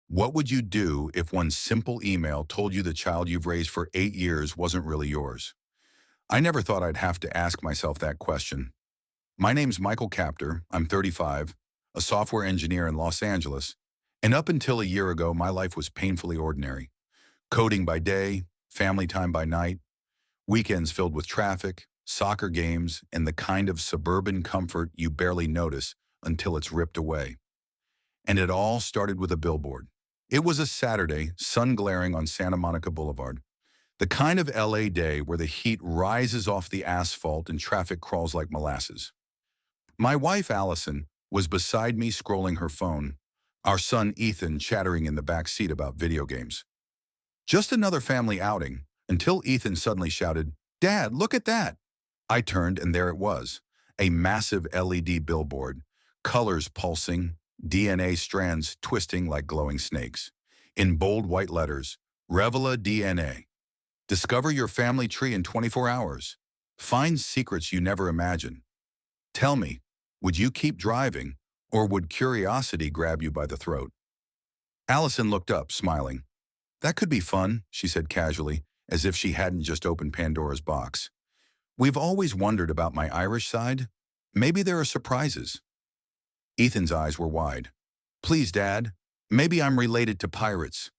What would you do if one simple email told you the child you've raised for 8 years wasn't really yours? I never thought I'd have to ask myself that question. My name's Michael Capter. I'm 35, a software engineer in Los Angeles, and up until a year ago, my life was painfully ordinary. Coding by day, family time by night, weekends filled with traffic, soccer games, and the kind of suburban comfort you barely notice until it's ripped away. And it all started with a billboard. It was a Saturday, sun glaring on Santa Monica Boulevard. The kind of LA day where the heat rises off the asphalt and traffic crawls like molasses. My wife, Allison, was beside me scrolling her phone, our son, Ethan, chattering in the back seat about video games. Just another family outing, until Ethan suddenly shouted, "Dad, look at that!" I turned and there it was, a massive LED billboard, colors pulsing, DNA strands twisting like glowing snakes. In bold white letters, Revela DNA. Discover your family tree in 24 hours. Find secrets you never imagined. Tell me, would you keep driving, or would curiosity grab you by the throat? Allison looked up, smiling. That could be fun, she said casually, as if she hadn't just opened Pandora's box. We've always wondered about my Irish side. Maybe there are surprises. Ethan's eyes were wide. Please, Dad. Maybe I'm related to pirates.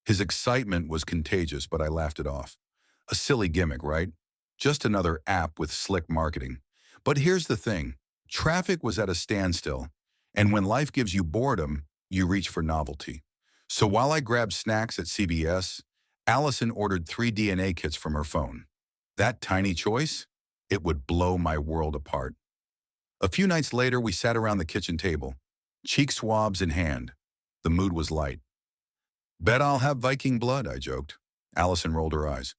His excitement was contagious, but I laughed it off. A silly gimmick, right? Just another app with slick marketing. But here's the thing. Traffic was at a standstill, and when life gives you boredom, you reach for novelty. So while I grabbed snacks at CVS, Allison ordered 3 DNA kits from her phone. That tiny choice? It would blow my world apart. A few nights later, we sat around the kitchen table, cheek swabs in hand. The mood was light. Bet I'll have Viking blood, I joked. Allison rolled her eyes.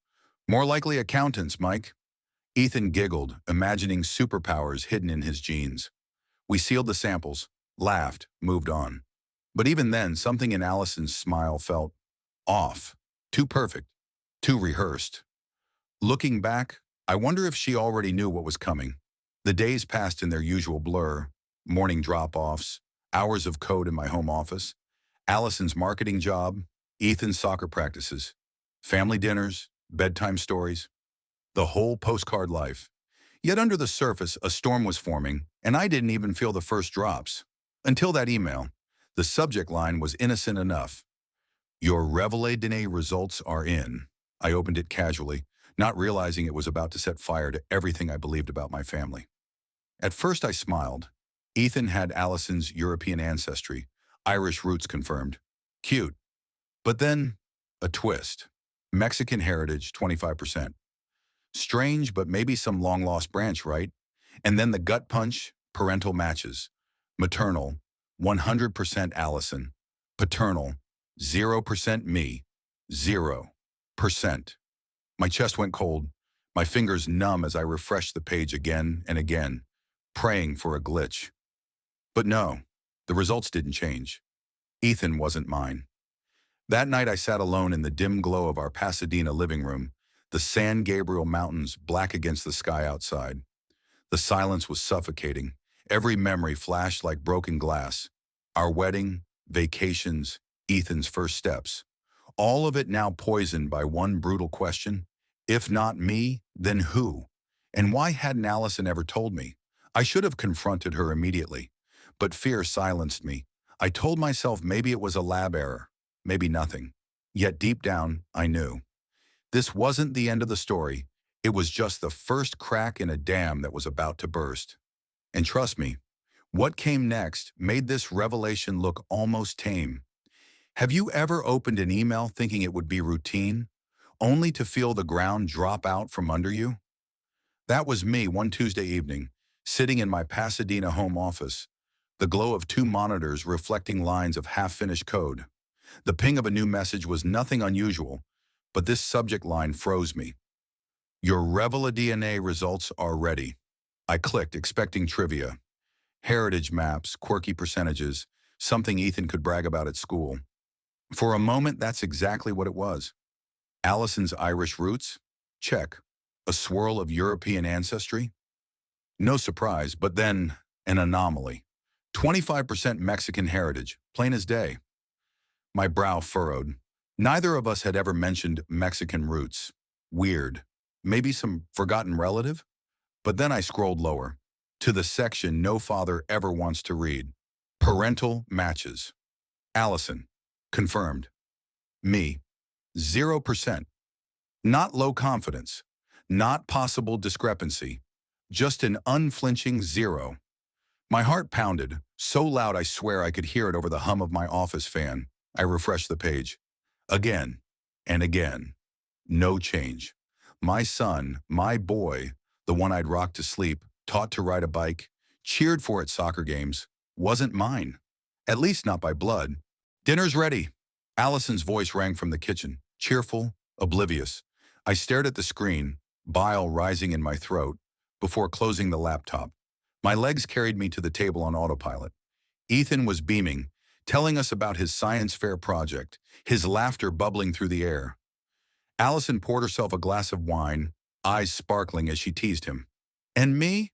More likely accountants, Mike. Ethan giggled, imagining superpowers hidden in his genes. We sealed the samples, laughed, moved on. But even then, something in Allison's smile felt off, too perfect, too rehearsed. Looking back, I wonder if she already knew what was coming. The days passed in their usual blur, morning drop-offs, hours of code in my home office, Allison's marketing job, Ethan's soccer practices, family dinners, bedtime stories, the whole postcard life. Yet under the surface, a storm was forming, and I didn't even feel the first drops. Until that email. The subject line was innocent enough. Your Revelé results are in. I opened it casually, not realizing it was about to set fire to everything I believed about my family. At first I smiled. Ethan had Allison's European ancestry, Irish roots confirmed. Cute. But then, a twist. Mexican heritage, 25%. Strange, but maybe some long-lost branch, right? And then the gut punch, parental matches. Maternal, 100% Allison. Paternal, 0% me. 0%. My chest went cold, my fingers numb as I refreshed the page again and again, praying for a glitch. But no, the results didn't change. Ethan wasn't mine. That night I sat alone in the dim glow of our Pasadena living room, the San Gabriel Mountains black against the sky outside. The silence was suffocating. Every memory flashed like broken glass. Our wedding, vacations, Ethan's first steps. All of it now poisoned by one brutal question. If not me, then who? And why hadn't Allison ever told me? I should have confronted her immediately. But fear silenced me. I told myself maybe it was a lab error, maybe nothing. Yet deep down, I knew. This wasn't the end of the story. It was just the first crack in a dam that was about to burst. And trust me, what came next made this revelation look almost tame. Have you ever opened an email thinking it would be routine, only to feel the ground drop out from under you? That was me one Tuesday evening, sitting in my Pasadena home office, the glow of 2 monitors reflecting lines of half-finished code. The ping of a new message was nothing unusual, but this subject line froze me. Your Revela DNA results are ready. I clicked, expecting trivia. Heritage maps, quirky percentages, something Ethan could brag about at school. For a moment, that's exactly what it was. Allison's Irish roots? Check. A swirl of European ancestry? No surprise, but then an anomaly. 25% Mexican heritage, plain as day. My brow furrowed. Neither of us had ever mentioned Mexican roots. Weird. Maybe some forgotten relative? But then I scrolled lower, to the section no father ever wants to read. Parental matches. Allison. Confirmed. Me. 0%. Not low confidence. Not possible discrepancy. Just an unflinching zero. My heart pounded, so loud I swear I could hear it over the hum of my office fan. I refreshed the page. Again and again. No change. My son, my boy, the one I'd rocked to sleep, taught to ride a bike, cheered for at soccer games, wasn't mine. At least not by blood. Dinner's ready. Allison's voice rang from the kitchen, cheerful, oblivious. I stared at the screen, bile rising in my throat, before closing the laptop. My legs carried me to the table on autopilot. Ethan was beaming, telling us about his science fair project, his laughter bubbling through the air. Allison poured herself a glass of wine, eyes sparkling as she teased him. And me?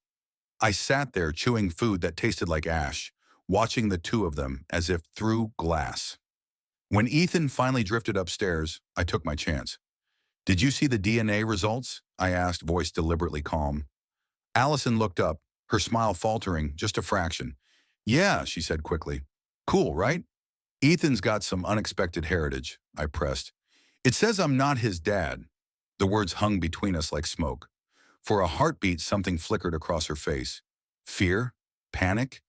I sat there chewing food that tasted like ash, watching the two of them as if through glass. When Ethan finally drifted upstairs, I took my chance. Did you see the DNA results? I asked, voice deliberately calm. Allison looked up, her smile faltering just a fraction. Yeah, she said quickly. Cool, right? Ethan's got some unexpected heritage, I pressed. It says I'm not his dad. The words hung between us like smoke. For a heartbeat, something flickered across her face. Fear? Panic?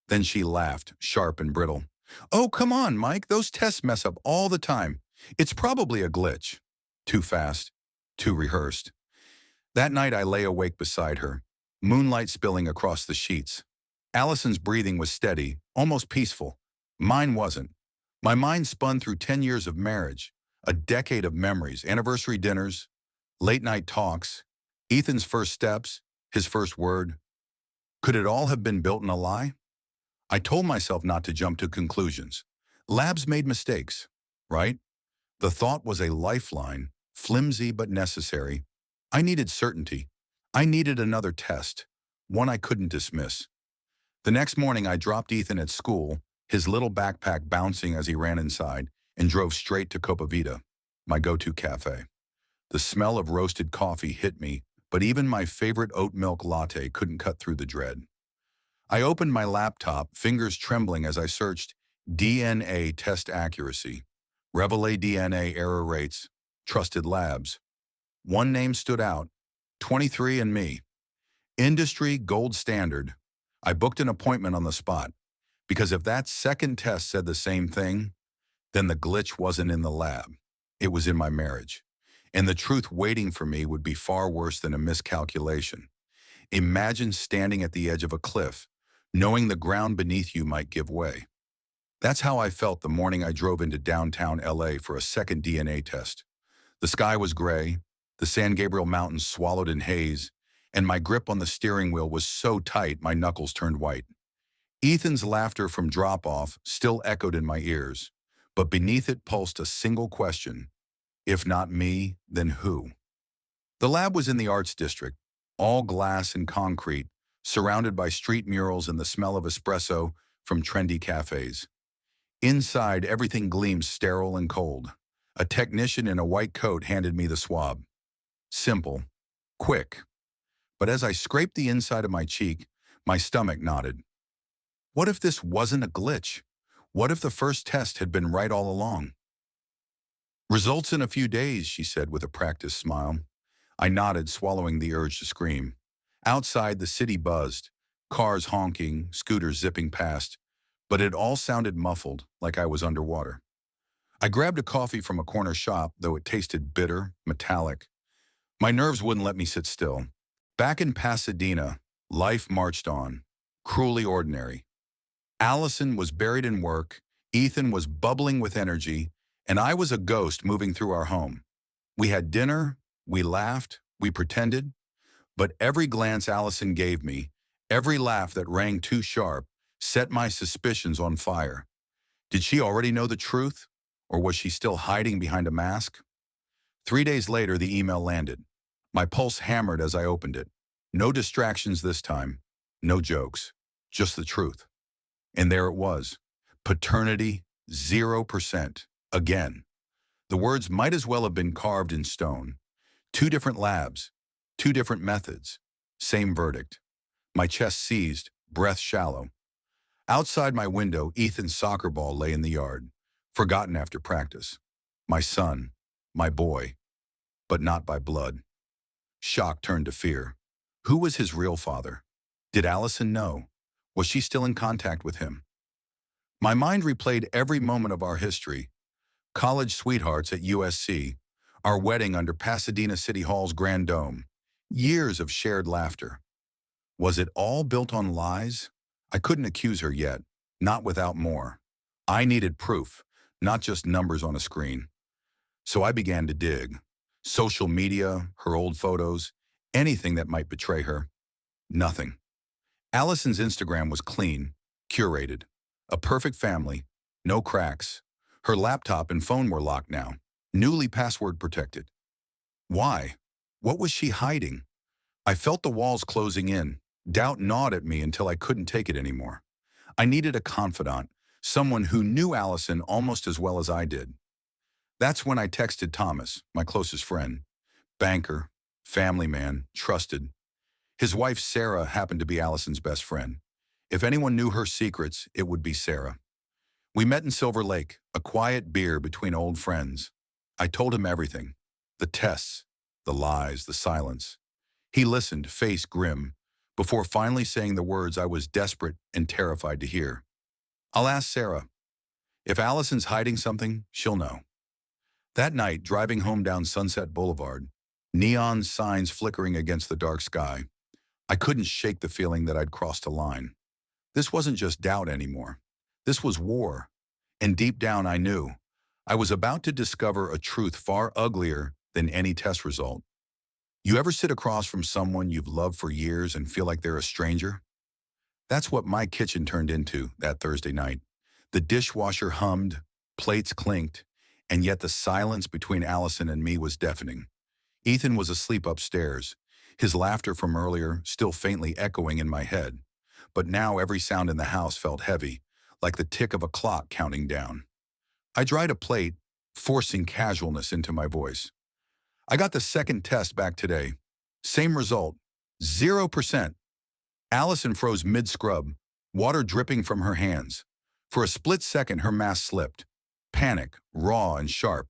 Then she laughed, sharp and brittle. Oh, come on, Mike. Those tests mess up all the time. It's probably a glitch. Too fast. Too rehearsed. That night I lay awake beside her, moonlight spilling across the sheets. Allison's breathing was steady, almost peaceful. Mine wasn't. My mind spun through 10 years of marriage, a decade of memories, anniversary dinners, late-night talks, Ethan's first steps, his first word. Could it all have been built in a lie? I told myself not to jump to conclusions. Labs made mistakes, right? The thought was a lifeline, flimsy but necessary. I needed certainty. I needed another test, one I couldn't dismiss. The next morning I dropped Ethan at school, his little backpack bouncing as he ran inside, and drove straight to Copa Vida, my go-to cafe. The smell of roasted coffee hit me, but even my favorite oat milk latte couldn't cut through the dread. I opened my laptop, fingers trembling as I searched DNA test accuracy, Reveille DNA error rates, trusted labs. One name stood out, 23andMe. Industry gold standard. I booked an appointment on the spot, because if that second test said the same thing, then the glitch wasn't in the lab. It was in my marriage. And the truth waiting for me would be far worse than a miscalculation. Imagine standing at the edge of a cliff, knowing the ground beneath you might give way. That's how I felt the morning I drove into downtown LA for a second DNA test. The sky was gray, the San Gabriel Mountains swallowed in haze, and my grip on the steering wheel was so tight my knuckles turned white. Ethan's laughter from drop-off still echoed in my ears, but beneath it pulsed a single question. If not me, then who? The lab was in the arts district, all glass and concrete, surrounded by street murals and the smell of espresso from trendy cafes. Inside, everything gleamed sterile and cold. A technician in a white coat handed me the swab. Simple. Quick. But as I scraped the inside of my cheek, my stomach knotted. What if this wasn't a glitch? What if the first test had been right all along? Results in a few days, she said with a practiced smile. I nodded, swallowing the urge to scream. Outside, the city buzzed, cars honking, scooters zipping past, but it all sounded muffled, like I was underwater. I grabbed a coffee from a corner shop, though it tasted bitter, metallic. My nerves wouldn't let me sit still. Back in Pasadena, life marched on, cruelly ordinary. Allison was buried in work, Ethan was bubbling with energy, and I was a ghost moving through our home. We had dinner, we laughed, we pretended, but every glance Allison gave me, every laugh that rang too sharp, set my suspicions on fire. Did she already know the truth, or was she still hiding behind a mask? 3 days later, the email landed. My pulse hammered as I opened it. No distractions this time, no jokes, just the truth. And there it was, paternity 0%. Again. The words might as well have been carved in stone. Two different labs, two different methods, same verdict. My chest seized, breath shallow. Outside my window, Ethan's soccer ball lay in the yard, forgotten after practice. My son, my boy, but not by blood. Shock turned to fear. Who was his real father? Did Allison know? Was she still in contact with him? My mind replayed every moment of our history. College sweethearts at USC, our wedding under Pasadena City Hall's Grand Dome, years of shared laughter. Was it all built on lies? I couldn't accuse her yet, not without more. I needed proof, not just numbers on a screen. So I began to dig. Social media, her old photos, anything that might betray her. Nothing. Allison's Instagram was clean, curated. A perfect family, no cracks. Her laptop and phone were locked now, newly password protected. Why? What was she hiding? I felt the walls closing in. Doubt gnawed at me until I couldn't take it anymore. I needed a confidant, someone who knew Allison almost as well as I did. That's when I texted Thomas, my closest friend. Banker, family man, trusted. His wife Sarah happened to be Allison's best friend. If anyone knew her secrets, it would be Sarah. We met in Silver Lake, a quiet beer between old friends. I told him everything. The tests, the lies, the silence. He listened, face grim, before finally saying the words I was desperate and terrified to hear. I'll ask Sarah. If Allison's hiding something, she'll know. That night, driving home down Sunset Boulevard, neon signs flickering against the dark sky, I couldn't shake the feeling that I'd crossed a line. This wasn't just doubt anymore. This was war. And deep down I knew I was about to discover a truth far uglier than any test result. You ever sit across from someone you've loved for years and feel like they're a stranger? That's what my kitchen turned into that Thursday night. The dishwasher hummed, plates clinked, and yet the silence between Allison and me was deafening. Ethan was asleep upstairs, his laughter from earlier still faintly echoing in my head. But now every sound in the house felt heavy, like the tick of a clock counting down. I dried a plate, forcing casualness into my voice. I got the second test back today. Same result, 0%. Allison froze mid-scrub, water dripping from her hands. For a split second, her mask slipped. Panic, raw and sharp.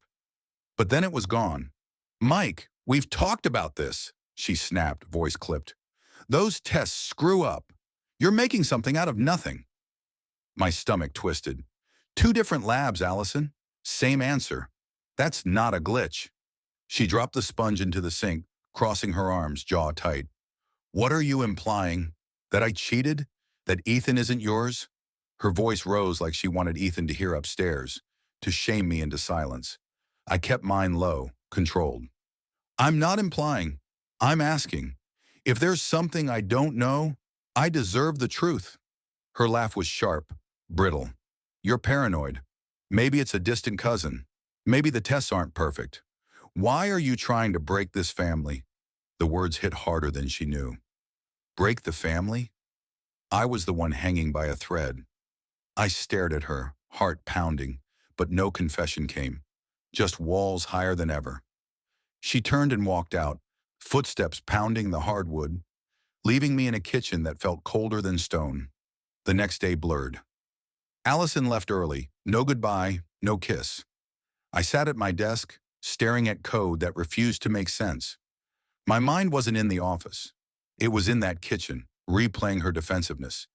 But then it was gone. Mike, we've talked about this, she snapped, voice clipped. Those tests screw up. You're making something out of nothing. My stomach twisted. Two different labs, Allison. Same answer. That's not a glitch. She dropped the sponge into the sink, crossing her arms, jaw tight. What are you implying? That I cheated? That Ethan isn't yours? Her voice rose like she wanted Ethan to hear upstairs, to shame me into silence. I kept mine low, controlled. I'm not implying. I'm asking. If there's something I don't know, I deserve the truth. Her laugh was sharp, brittle. You're paranoid. Maybe it's a distant cousin. Maybe the tests aren't perfect. Why are you trying to break this family? The words hit harder than she knew. Break the family? I was the one hanging by a thread. I stared at her, heart pounding, but no confession came. Just walls higher than ever. She turned and walked out, footsteps pounding the hardwood, leaving me in a kitchen that felt colder than stone. The next day blurred. Allison left early, no goodbye, no kiss. I sat at my desk, staring at code that refused to make sense. My mind wasn't in the office. It was in that kitchen, replaying her defensiveness,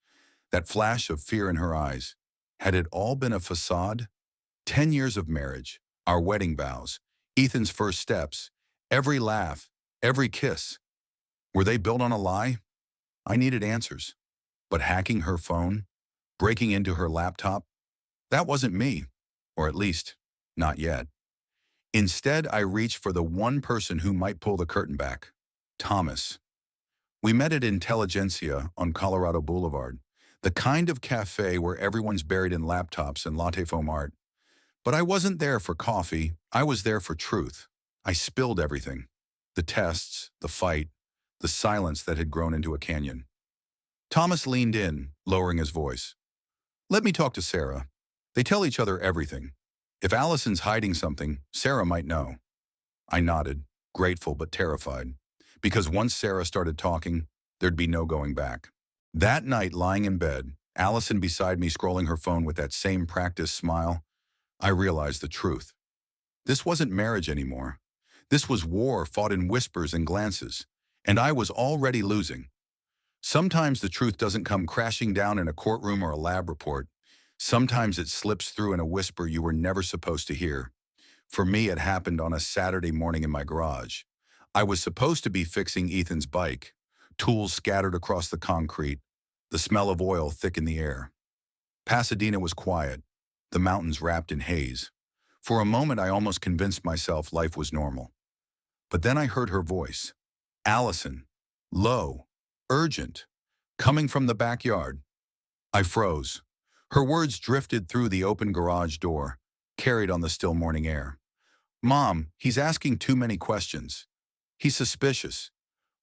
that flash of fear in her eyes. Had it all been a facade? 10 years of marriage, our wedding vows, Ethan's first steps, every laugh, every kiss. Were they built on a lie? I needed answers. But hacking her phone, breaking into her laptop, that wasn't me, or at least, not yet. Instead, I reached for the one person who might pull the curtain back, Thomas. We met at Intelligentsia on Colorado Boulevard, the kind of cafe where everyone's buried in laptops and latte foam art. But I wasn't there for coffee, I was there for truth. I spilled everything. The tests, the fight, the silence that had grown into a canyon. Thomas leaned in, lowering his voice. Let me talk to Sarah. They tell each other everything. If Allison's hiding something, Sarah might know. I nodded, grateful but terrified, because once Sarah started talking, there'd be no going back. That night, lying in bed, Allison beside me scrolling her phone with that same practiced smile, I realized the truth. This wasn't marriage anymore. This was war fought in whispers and glances, and I was already losing. Sometimes the truth doesn't come crashing down in a courtroom or a lab report. Sometimes it slips through in a whisper you were never supposed to hear. For me, it happened on a Saturday morning in my garage. I was supposed to be fixing Ethan's bike, tools scattered across the concrete, the smell of oil thick in the air. Pasadena was quiet, the mountains wrapped in haze. For a moment, I almost convinced myself life was normal. But then I heard her voice. Allison. Low. Urgent. Coming from the backyard. I froze. Her words drifted through the open garage door, carried on the still morning air. Mom, he's asking too many questions. He's suspicious.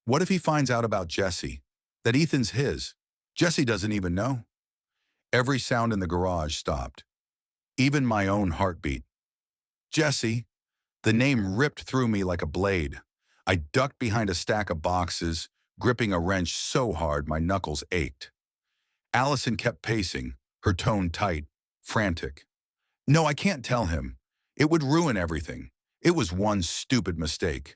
What if he finds out about Jesse? That Ethan's his? Jesse doesn't even know. Every sound in the garage stopped. Even my own heartbeat. Jesse. The name ripped through me like a blade. I ducked behind a stack of boxes, gripping a wrench so hard my knuckles ached. Allison kept pacing, her tone tight, frantic. No, I can't tell him. It would ruin everything. It was one stupid mistake.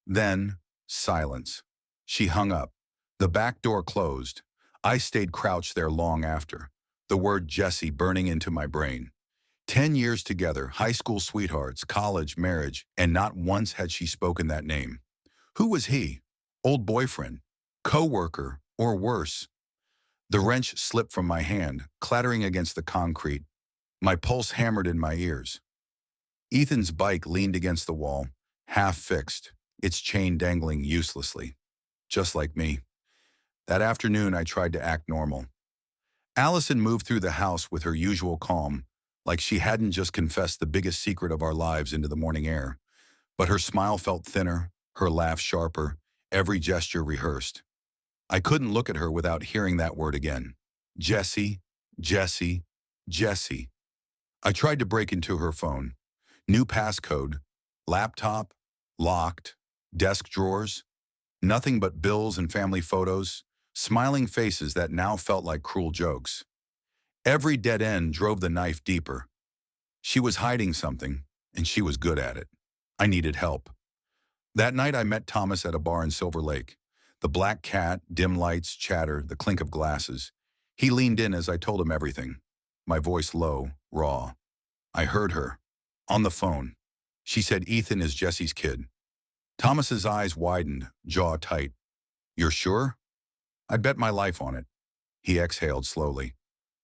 Then, silence. She hung up. The back door closed. I stayed crouched there long after, the word Jesse burning into my brain. 10 years together, high school sweethearts, college, marriage, and not once had she spoken that name. Who was he? Old boyfriend? Co-worker? Or worse? The wrench slipped from my hand, clattering against the concrete. My pulse hammered in my ears. Ethan's bike leaned against the wall, half fixed, its chain dangling uselessly. Just like me. That afternoon, I tried to act normal. Allison moved through the house with her usual calm, like she hadn't just confessed the biggest secret of our lives into the morning air. But her smile felt thinner, her laugh sharper, every gesture rehearsed. I couldn't look at her without hearing that word again. Jesse, Jesse, Jesse. I tried to break into her phone. New passcode, laptop, locked, desk drawers, nothing but bills and family photos, smiling faces that now felt like cruel jokes. Every dead end drove the knife deeper. She was hiding something, and she was good at it. I needed help. That night I met Thomas at a bar in Silver Lake. The black cat, dim lights, chatter, the clink of glasses. He leaned in as I told him everything. My voice low, raw. I heard her. On the phone. She said Ethan is Jesse's kid. Thomas's eyes widened, jaw tight. You're sure? I'd bet my life on it. He exhaled slowly.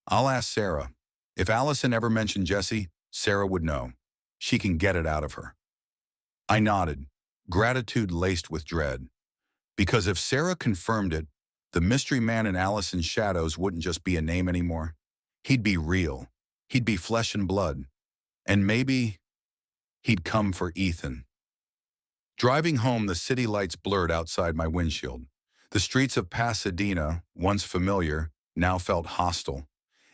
I'll ask Sarah. If Allison ever mentioned Jesse, Sarah would know. She can get it out of her. I nodded, gratitude laced with dread. Because if Sarah confirmed it, the mystery man in Allison's shadows wouldn't just be a name anymore. He'd be real. He'd be flesh and blood. And maybe he'd come for Ethan. Driving home, the city lights blurred outside my windshield. The streets of Pasadena, once familiar, now felt hostile.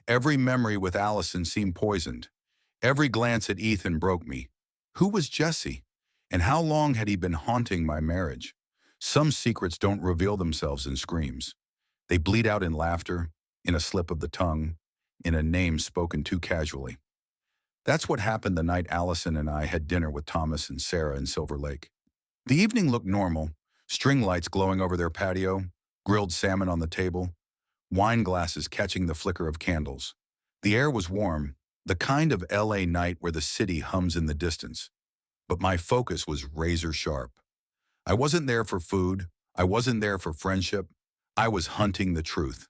Every memory with Allison seemed poisoned. Every glance at Ethan broke me. Who was Jesse? And how long had he been haunting my marriage? Some secrets don't reveal themselves in screams. They bleed out in laughter, in a slip of the tongue, in a name spoken too casually. That's what happened the night Allison and I had dinner with Thomas and Sarah in Silver Lake. The evening looked normal, string lights glowing over their patio, grilled salmon on the table, wine glasses catching the flicker of candles. The air was warm, the kind of LA night where the city hums in the distance. But my focus was razor sharp. I wasn't there for food. I wasn't there for friendship. I was hunting the truth.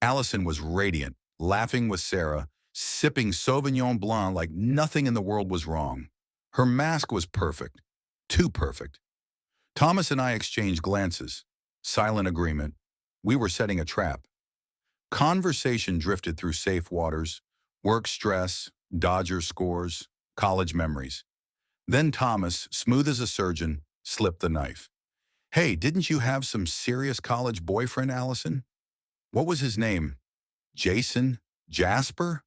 Allison was radiant, laughing with Sarah, sipping Sauvignon Blanc like nothing in the world was wrong. Her mask was perfect. Too perfect. Thomas and I exchanged glances. Silent agreement. We were setting a trap. Conversation drifted through safe waters, work stress, Dodger scores, college memories. Then Thomas, smooth as a surgeon, slipped the knife. Hey, didn't you have some serious college boyfriend, Allison? What was his name? Jason? Jasper?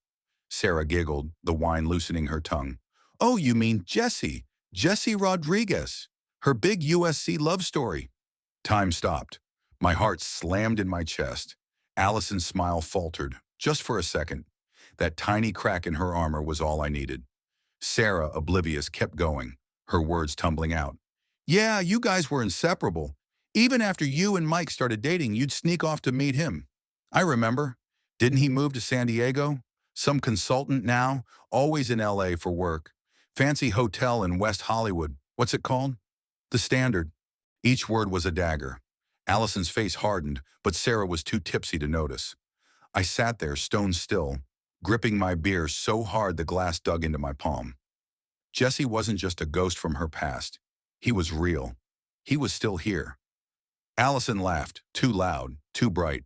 Sarah giggled, the wine loosening her tongue. Oh, you mean Jessie. Jessie Rodriguez. Her big USC love story. Time stopped. My heart slammed in my chest. Allison's smile faltered, just for a second. That tiny crack in her armor was all I needed. Sarah, oblivious, kept going, her words tumbling out. Yeah, you guys were inseparable. Even after you and Mike started dating, you'd sneak off to meet him. I remember. Didn't he move to San Diego? Some consultant now, always in LA for work. Fancy hotel in West Hollywood. What's it called? The Standard. Each word was a dagger. Allison's face hardened, but Sarah was too tipsy to notice. I sat there, stone still, gripping my beer so hard the glass dug into my palm. Jesse wasn't just a ghost from her past. He was real. He was still here. Allison laughed, too loud, too bright.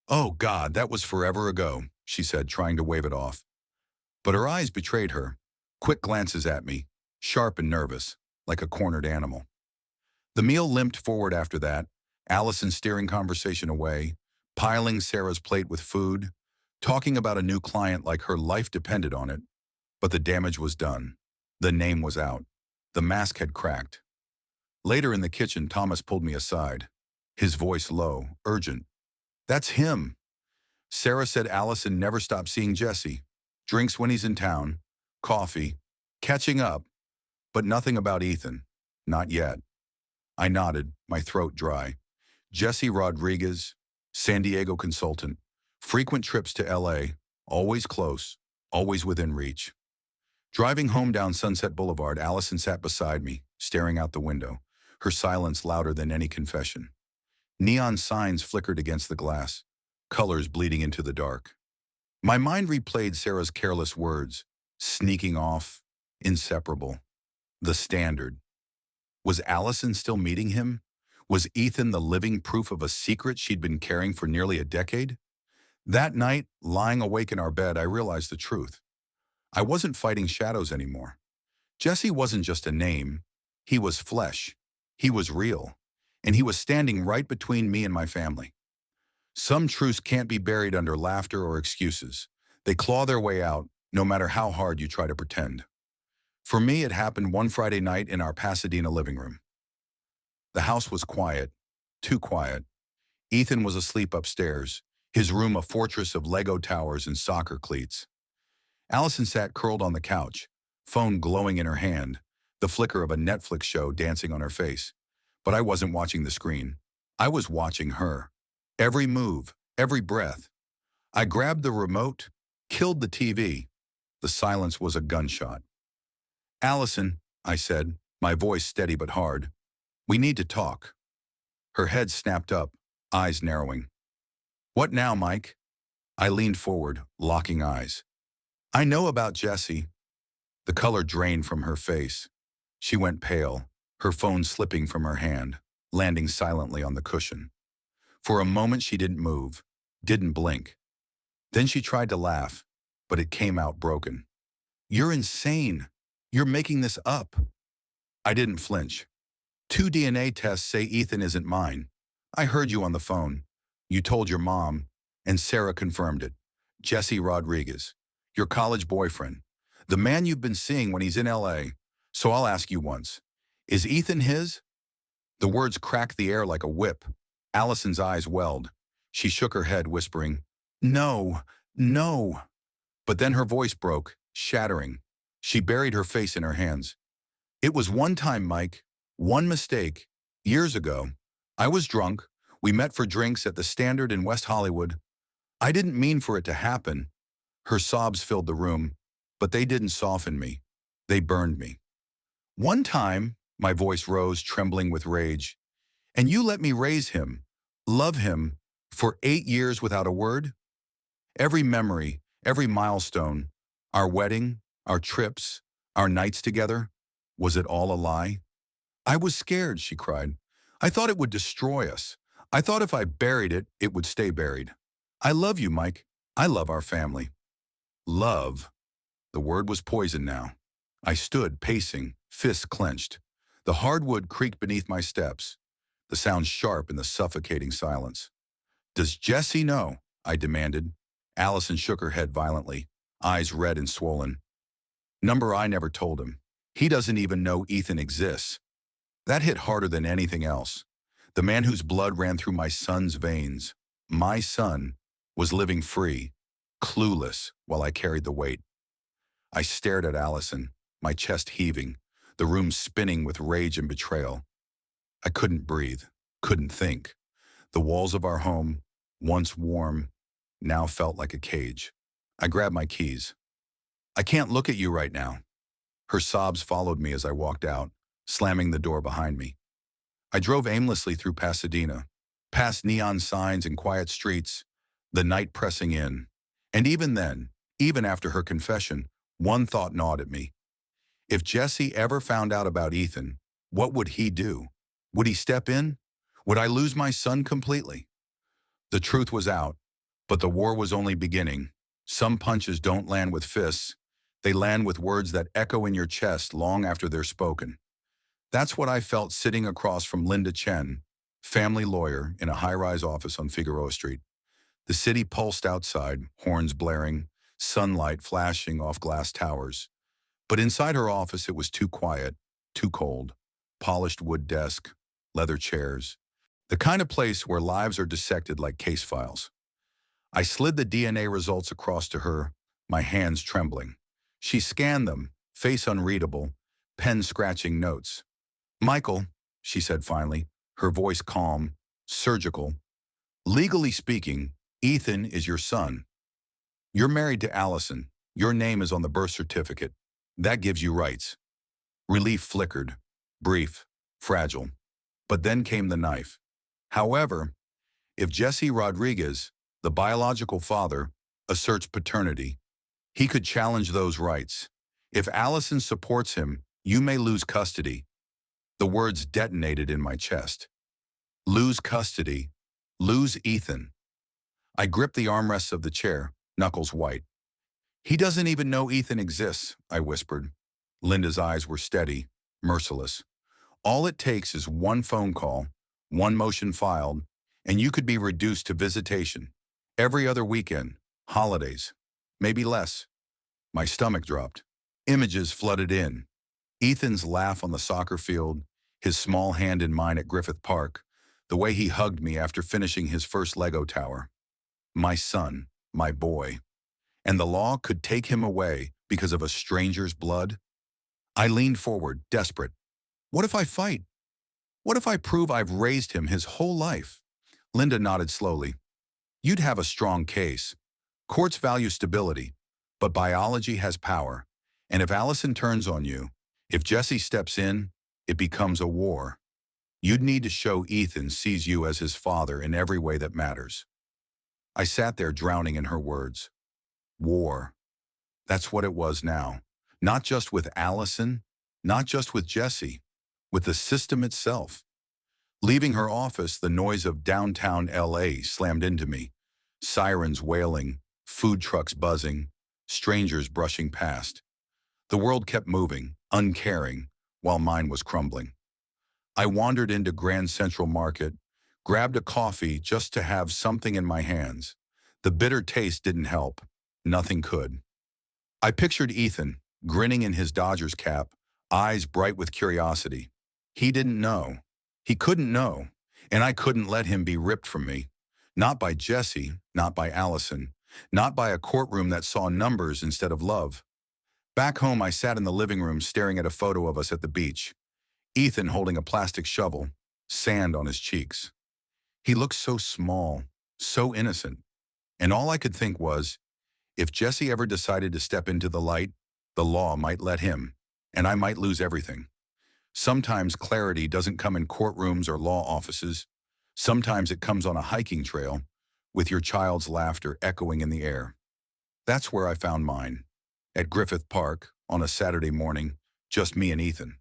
Oh, God, that was forever ago, she said, trying to wave it off. But her eyes betrayed her, quick glances at me, sharp and nervous, like a cornered animal. The meal limped forward after that, Allison steering conversation away, piling Sarah's plate with food, talking about a new client like her life depended on it. But the damage was done. The name was out. The mask had cracked. Later in the kitchen, Thomas pulled me aside, his voice low, urgent. That's him. Sarah said Allison never stopped seeing Jesse. Drinks when he's in town, coffee, catching up, but nothing about Ethan. Not yet. I nodded, my throat dry. Jesse Rodriguez, San Diego consultant, frequent trips to LA, always close, always within reach. Driving home down Sunset Boulevard, Allison sat beside me, staring out the window, her silence louder than any confession. Neon signs flickered against the glass, colors bleeding into the dark. My mind replayed Sarah's careless words, sneaking off, inseparable. The Standard. Was Allison still meeting him? Was Ethan the living proof of a secret she'd been carrying for nearly a decade? That night, lying awake in our bed, I realized the truth. I wasn't fighting shadows anymore. Jesse wasn't just a name. He was flesh. He was real. And he was standing right between me and my family. Some truths can't be buried under laughter or excuses. They claw their way out, no matter how hard you try to pretend. For me, it happened one Friday night in our Pasadena living room. The house was quiet, too quiet. Ethan was asleep upstairs, his room a fortress of Lego towers and soccer cleats. Allison sat curled on the couch, phone glowing in her hand, the flicker of a Netflix show dancing on her face. But I wasn't watching the screen. I was watching her. Every move, every breath. I grabbed the remote, killed the TV. The silence was a gunshot. Allison, I said, my voice steady but hard. We need to talk. Her head snapped up, eyes narrowing. What now, Mike? I leaned forward, locking eyes. I know about Jesse. The color drained from her face. She went pale, her phone slipping from her hand, landing silently on the cushion. For a moment she didn't move, didn't blink. Then she tried to laugh, but it came out broken. You're insane. You're making this up. I didn't flinch. 2 DNA tests say Ethan isn't mine. I heard you on the phone. You told your mom, and Sarah confirmed it. Jesse Rodriguez, your college boyfriend, the man you've been seeing when he's in LA. So I'll ask you once, is Ethan his? The words cracked the air like a whip. Allison's eyes welled. She shook her head, whispering, No, no. But then her voice broke, shattering. She buried her face in her hands. It was one time, Mike. One mistake. Years ago. I was drunk. We met for drinks at the Standard in West Hollywood. I didn't mean for it to happen. Her sobs filled the room, but they didn't soften me. They burned me. One time, my voice rose, trembling with rage, and you let me raise him, love him, for 8 years without a word? Every memory, every milestone, our wedding, our trips, our nights together, was it all a lie? I was scared, she cried. I thought it would destroy us. I thought if I buried it, it would stay buried. I love you, Mike. I love our family. Love. The word was poison now. I stood, pacing, fists clenched. The hardwood creaked beneath my steps, the sound sharp in the suffocating silence. Does Jesse know? I demanded. Allison shook her head violently. eyes red and swollen. Number I never told him. He doesn't even know Ethan exists. That hit harder than anything else. The man whose blood ran through my son's veins, my son, was living free, clueless, while I carried the weight. I stared at Allison, my chest heaving, the room spinning with rage and betrayal. I couldn't breathe, couldn't think. The walls of our home, once warm, now felt like a cage. I grabbed my keys. I can't look at you right now. Her sobs followed me as I walked out, slamming the door behind me. I drove aimlessly through Pasadena, past neon signs and quiet streets, the night pressing in. And even then, even after her confession, one thought gnawed at me. If Jesse ever found out about Ethan, what would he do? Would he step in? Would I lose my son completely? The truth was out, but the war was only beginning. Some punches don't land with fists. They land with words that echo in your chest long after they're spoken. That's what I felt sitting across from Linda Chen, family lawyer in a high-rise office on Figueroa Street. The city pulsed outside, horns blaring, sunlight flashing off glass towers. But inside her office it was too quiet, too cold. Polished wood desk, leather chairs. The kind of place where lives are dissected like case files. I slid the DNA results across to her, my hands trembling. She scanned them, face unreadable, pen scratching notes. "Michael," she said finally, her voice calm, surgical. "Legally speaking, Ethan is your son. You're married to Allison. Your name is on the birth certificate. That gives you rights." Relief flickered, brief, fragile. But then came the knife. However, if Jesse Rodriguez, the biological father, asserts paternity, he could challenge those rights. If Allison supports him, you may lose custody. The words detonated in my chest. Lose custody. Lose Ethan. I gripped the armrests of the chair, knuckles white. "He doesn't even know Ethan exists," I whispered. Linda's eyes were steady, merciless. "All it takes is one phone call, one motion filed, and you could be reduced to visitation. Every other weekend, holidays, maybe less." My stomach dropped. Images flooded in. Ethan's laugh on the soccer field, his small hand in mine at Griffith Park, the way he hugged me after finishing his first Lego tower. My son, my boy. And the law could take him away because of a stranger's blood? I leaned forward, desperate. What if I fight? What if I prove I've raised him his whole life? Linda nodded slowly. "You'd have a strong case. Courts value stability, but biology has power. And if Allison turns on you, if Jesse steps in, it becomes a war. You'd need to show Ethan sees you as his father in every way that matters." I sat there drowning in her words. War. That's what it was now. Not just with Allison, not just with Jesse, with the system itself. Leaving her office, the noise of downtown LA slammed into me. Sirens wailing, food trucks buzzing, strangers brushing past. The world kept moving, uncaring, while mine was crumbling. I wandered into Grand Central Market, grabbed a coffee just to have something in my hands. The bitter taste didn't help. Nothing could. I pictured Ethan, grinning in his Dodgers cap, eyes bright with curiosity. He didn't know. He couldn't know, and I couldn't let him be ripped from me. Not by Jesse, not by Allison, not by a courtroom that saw numbers instead of love. Back home, I sat in the living room staring at a photo of us at the beach. Ethan holding a plastic shovel, sand on his cheeks. He looked so small, so innocent. And all I could think was, if Jesse ever decided to step into the light, the law might let him, and I might lose everything. Sometimes clarity doesn't come in courtrooms or law offices. Sometimes it comes on a hiking trail, with your child's laughter echoing in the air. That's where I found mine. At Griffith Park, on a Saturday morning, just me and Ethan.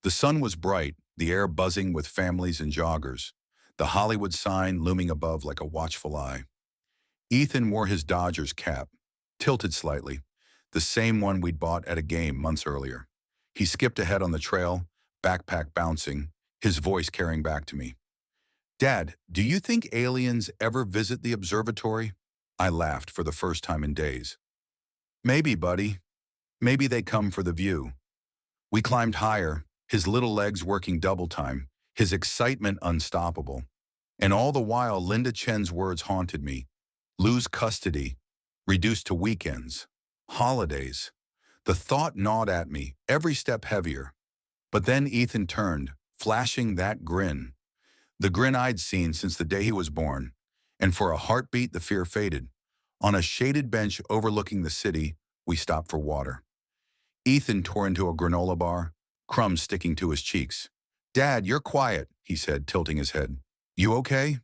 The sun was bright, the air buzzing with families and joggers, the Hollywood sign looming above like a watchful eye. Ethan wore his Dodgers cap, tilted slightly, the same one we'd bought at a game months earlier. He skipped ahead on the trail, backpack bouncing, his voice carrying back to me. "Dad, do you think aliens ever visit the observatory?" I laughed for the first time in days. Maybe, buddy. Maybe they come for the view. We climbed higher, his little legs working double time, his excitement unstoppable. And all the while, Linda Chen's words haunted me. Lose custody, reduced to weekends, holidays. The thought gnawed at me, every step heavier. But then Ethan turned, flashing that grin. The grin I'd seen since the day he was born. And for a heartbeat, the fear faded. On a shaded bench overlooking the city, we stopped for water. Ethan tore into a granola bar, crumbs sticking to his cheeks. "Dad, you're quiet," he said, tilting his head. "You okay?"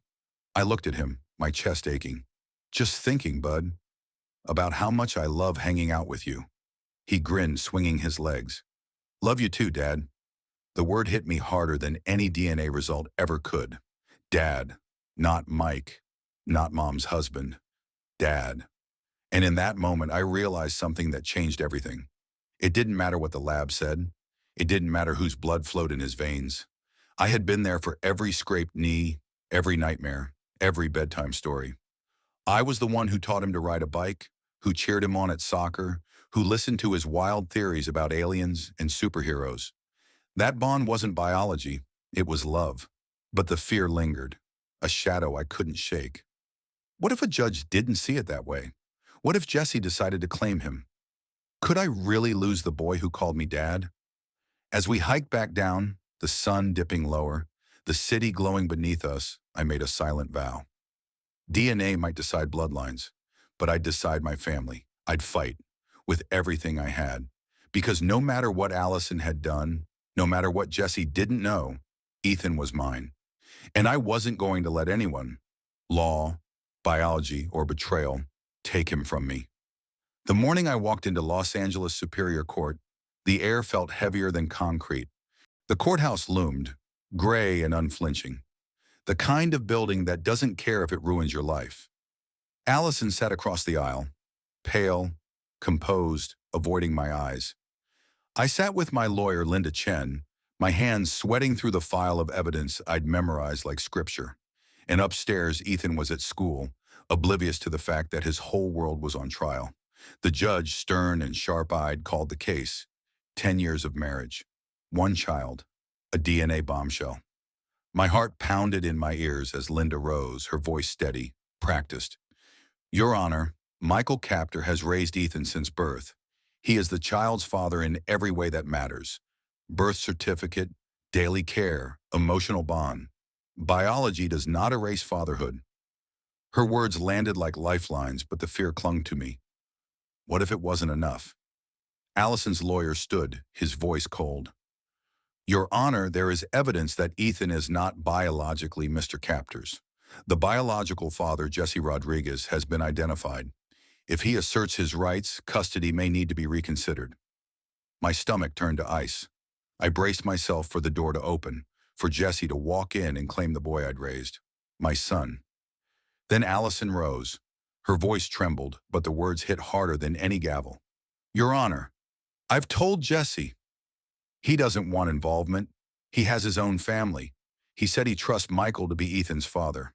I looked at him, my chest aching. "Just thinking, bud, about how much I love hanging out with you." He grinned, swinging his legs. "Love you too, Dad." The word hit me harder than any DNA result ever could. Dad, not Mike, not Mom's husband. Dad. And in that moment, I realized something that changed everything. It didn't matter what the lab said. It didn't matter whose blood flowed in his veins. I had been there for every scraped knee, every nightmare, every bedtime story. I was the one who taught him to ride a bike, who cheered him on at soccer, who listened to his wild theories about aliens and superheroes. That bond wasn't biology, it was love. But the fear lingered, a shadow I couldn't shake. What if a judge didn't see it that way? What if Jesse decided to claim him? Could I really lose the boy who called me Dad? As we hiked back down, the sun dipping lower, the city glowing beneath us, I made a silent vow. DNA might decide bloodlines, but I'd decide my family. I'd fight, with everything I had. Because no matter what Allison had done, no matter what Jesse didn't know, Ethan was mine. And I wasn't going to let anyone, law, biology, or betrayal, take him from me. The morning I walked into Los Angeles Superior Court, the air felt heavier than concrete. The courthouse loomed, gray and unflinching. The kind of building that doesn't care if it ruins your life. Allison sat across the aisle, pale, composed, avoiding my eyes. I sat with my lawyer, Linda Chen, my hands sweating through the file of evidence I'd memorized like scripture. And upstairs, Ethan was at school, oblivious to the fact that his whole world was on trial. The judge, stern and sharp-eyed, called the case. 10 years of marriage. One child. A DNA bombshell. My heart pounded in my ears as Linda rose, her voice steady, practiced. "Your Honor, Michael Captor has raised Ethan since birth. He is the child's father in every way that matters. Birth certificate, daily care, emotional bond. Biology does not erase fatherhood." Her words landed like lifelines, but the fear clung to me. What if it wasn't enough? Allison's lawyer stood, his voice cold. "Your Honor, there is evidence that Ethan is not biologically Mr. Captor's. The biological father, Jesse Rodriguez, has been identified. If he asserts his rights, custody may need to be reconsidered." My stomach turned to ice. I braced myself for the door to open, for Jesse to walk in and claim the boy I'd raised. My son. Then Allison rose. Her voice trembled, but the words hit harder than any gavel. "Your Honor, I've told Jesse. He doesn't want involvement. He has his own family. He said he trusts Michael to be Ethan's father."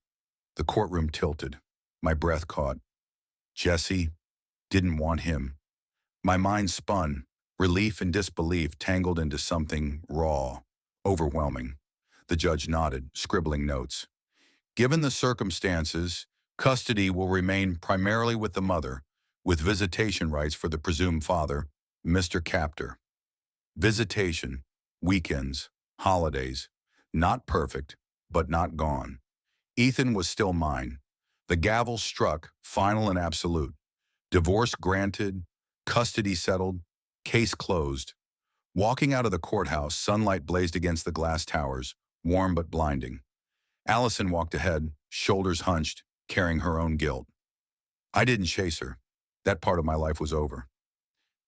The courtroom tilted. My breath caught. Jesse didn't want him. My mind spun, relief and disbelief tangled into something raw, overwhelming. The judge nodded, scribbling notes. "Given the circumstances, custody will remain primarily with the mother, with visitation rights for the presumed father, Mr. Captor. Visitation, weekends, holidays, not perfect, but not gone. Ethan was still mine. The gavel struck, final and absolute. Divorce granted, custody settled, case closed. Walking out of the courthouse, sunlight blazed against the glass towers, warm but blinding. Allison walked ahead, shoulders hunched, carrying her own guilt. I didn't chase her. That part of my life was over.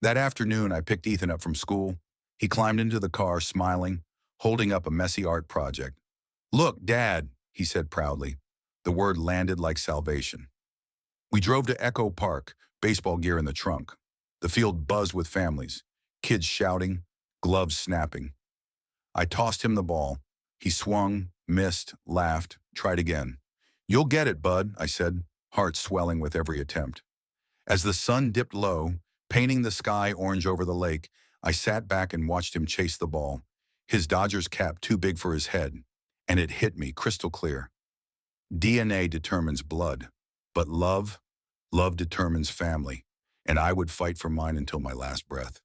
That afternoon, I picked Ethan up from school. He climbed into the car, smiling, holding up a messy art project. "Look, Dad," he said proudly. The word landed like salvation. We drove to Echo Park, baseball gear in the trunk. The field buzzed with families, kids shouting, gloves snapping. I tossed him the ball. He swung, missed, laughed, tried again. "You'll get it, bud," I said, heart swelling with every attempt. As the sun dipped low, Painting the sky orange over the lake, I sat back and watched him chase the ball, his Dodgers cap too big for his head, and it hit me crystal clear. DNA determines blood, but love determines family, and I would fight for mine until my last breath.